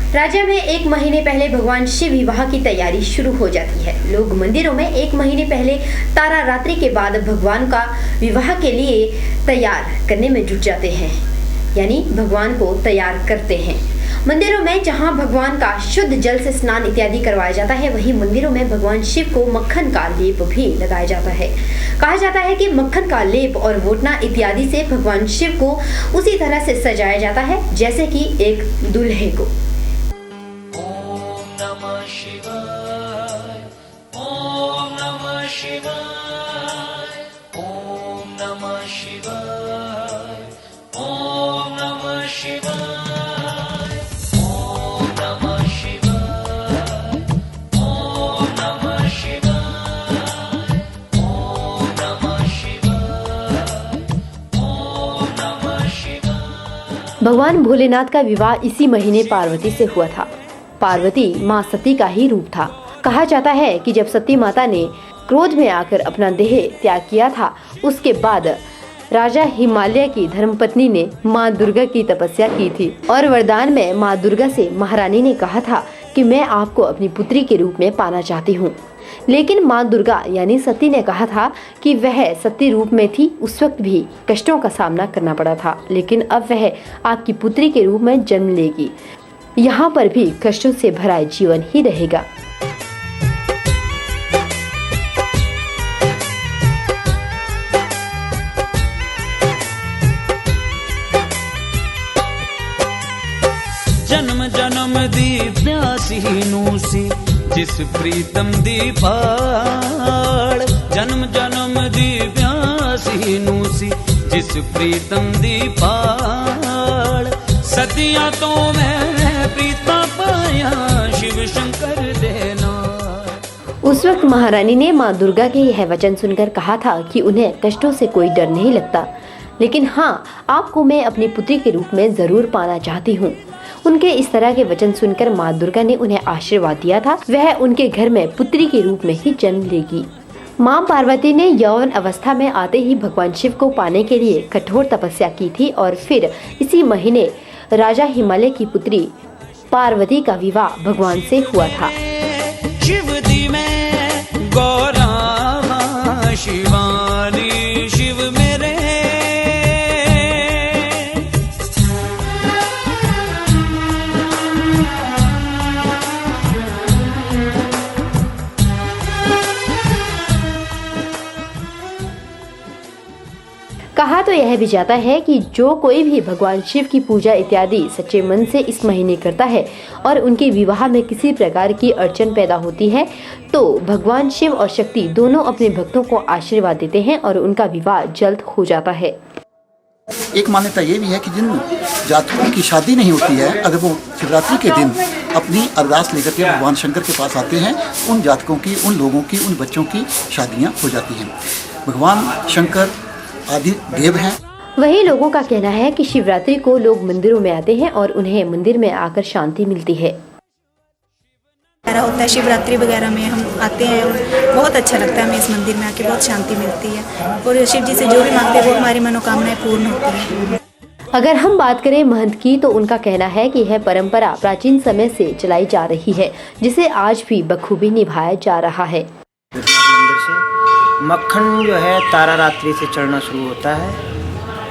राज्य में 1 महीने पहले भगवान शिव विवाह की तैयारी शुरू हो जाती है। लोग मंदिरों में 1 महीने पहले तारा रात्रि के बाद भगवान का विवाह के लिए तैयार करने में जुट जाते हैं, यानी भगवान को तैयार करते हैं। मंदिरों में जहां भगवान का शुद्ध जल से स्नान इत्यादि करवाया जाता है, वहीं मंदिरों में भगवान शिव को मक्खन का लेप भी लगाया जाता है। कहा जाता है कि मक्खन का लेप और वोटना इत्यादि से भगवान शिव को उसी तरह से सजाया जाता है जैसे कि एक दूल्हे को। भगवान भोलेनाथ का विवाह इसी महीने पार्वती से हुआ था। पार्वती माँ सती का ही रूप था। कहा जाता है कि जब सती माता ने क्रोध में आकर अपना देह त्याग किया था, उसके बाद राजा हिमालय की धर्मपत्नी ने माँ दुर्गा की तपस्या की थी और वरदान में माँ दुर्गा से महारानी ने कहा था कि मैं आपको अपनी पुत्री के रूप में पाना चाहती हूँ। लेकिन माँ दुर्गा यानी सती ने कहा था कि वह सती रूप में थी, उस वक्त भी कष्टों का सामना करना पड़ा था, लेकिन अब वह आपकी पुत्री के रूप में जन्म लेगी। यहाँ पर भी कष्टों से भरा जीवन ही रहेगा। जन्म जन्म दी प्यासी नूसी जिस प्रीतम दी पाड़, जन्म जन्म दी प्यासी नूसी जिस प्रीतम दी पाड़, सदियां तो मैं प्रीता पाया शिव शंकर देना। उस वक्त महारानी ने माँ दुर्गा के यह वचन सुनकर कहा था कि उन्हें कष्टों से कोई डर नहीं लगता, लेकिन हाँ, आपको मैं अपनी पुत्री के रूप में जरूर पाना चाहती हूँ। उनके इस तरह के वचन सुनकर माँ दुर्गा ने उन्हें आशीर्वाद दिया था, वह उनके घर में पुत्री के रूप में ही जन्म लेगी। माँ पार्वती ने यौवन अवस्था में आते ही भगवान शिव को पाने के लिए कठोर तपस्या की थी और फिर इसी महीने राजा हिमालय की पुत्री पार्वती का विवाह भगवान से हुआ था। शिव दी में गौरा शिवानी शिव मेरे, कहा तो यह भी जाता है कि जो कोई भी भगवान शिव की पूजा इत्यादि सच्चे मन से इस महीने करता है और उनके विवाह में किसी प्रकार की अड़चन पैदा होती है, तो भगवान शिव और शक्ति दोनों अपने भक्तों को आशीर्वाद देते हैं और उनका विवाह जल्द हो जाता है। एक मान्यता ये भी है कि जिन जातकों की शादी नहीं होती है, अगर वो शिवरात्रि के दिन अपनी अरदास लेकर के भगवान शंकर के पास आते हैं, उन जातकों की, उन लोगों की, उन बच्चों की शादियाँ हो जाती हैं। भगवान शंकर आदि देव हैं। वही लोगों का कहना है कि शिवरात्रि को लोग मंदिरों में आते हैं और उन्हें मंदिर में आकर शांति मिलती है। होता है शिवरात्रि वगैरह में हम आते हैं और बहुत अच्छा लगता है, हमें इस मंदिर में आके बहुत शांति मिलती है और शिव जी से जो भी मांगते हैं वो हमारी मनोकामनाएं पूर्ण होती है। अगर हम बात करें महंत की, तो उनका कहना है कि यह परंपरा प्राचीन समय से चलाई जा रही है, जिसे आज भी बखूबी निभाया जा रहा है। मक्खन जो है तारा रात्रि से चढ़ना शुरू होता है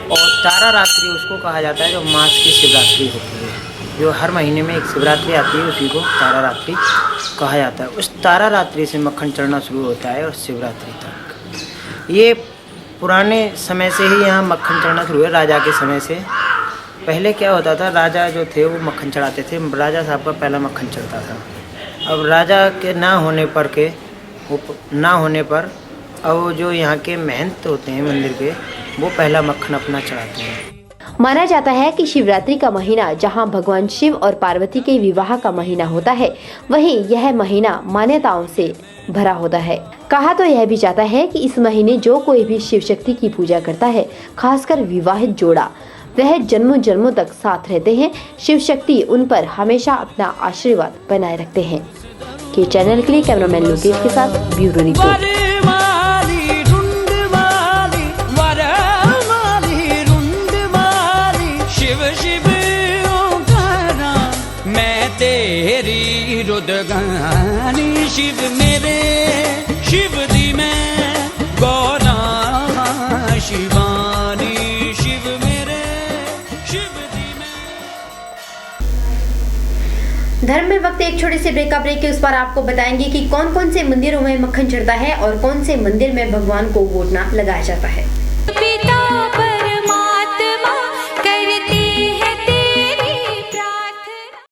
और तारा रात्रि उसको कहा जाता है जो मास की शिवरात्रि होती है, जो हर महीने में एक शिवरात्रि आती है, उसी को तारा रात्रि कहा जाता है। उस तारा रात्रि से मक्खन चढ़ना शुरू होता है और शिवरात्रि तक। ये पुराने समय से ही यहाँ मक्खन चढ़ना शुरू है, राजा के समय से। पहले क्या होता था, राजा जो थे वो मक्खन चढ़ाते थे, राजा साहब का पहला मक्खन चढ़ता था। अब राजा के ना होने पर अब जो यहाँ के महंत होते हैं मंदिर के, वो पहला मक्खन अपना चढ़ाते हैं। माना जाता है कि शिवरात्रि का महीना जहां भगवान शिव और पार्वती के विवाह का महीना होता है, वहीं यह महीना मान्यताओं से भरा होता है। कहा तो यह भी जाता है कि इस महीने जो कोई भी शिव शक्ति की पूजा करता है, खासकर विवाहित जोड़ा, वह जन्मों जन्मों तक साथ रहते हैं। शिव शक्ति उन पर हमेशा अपना आशीर्वाद बनाए रखते हैं। के चैनल के लिए कैमरामैन लोकेश के साथ ब्यूरो रिपोर्ट। मैं तेरी रुदगानी शिव मेरे शिव दी मैं गौरा शिवानी शिव मेरे शिव दी मैं। धर्म में वक्त एक छोटे से ब्रेक के उस पर आपको बताएंगे कि कौन कौन से मंदिरों में मक्खन चढ़ता है और कौन से मंदिर में भगवान को वोटना लगाया जाता है।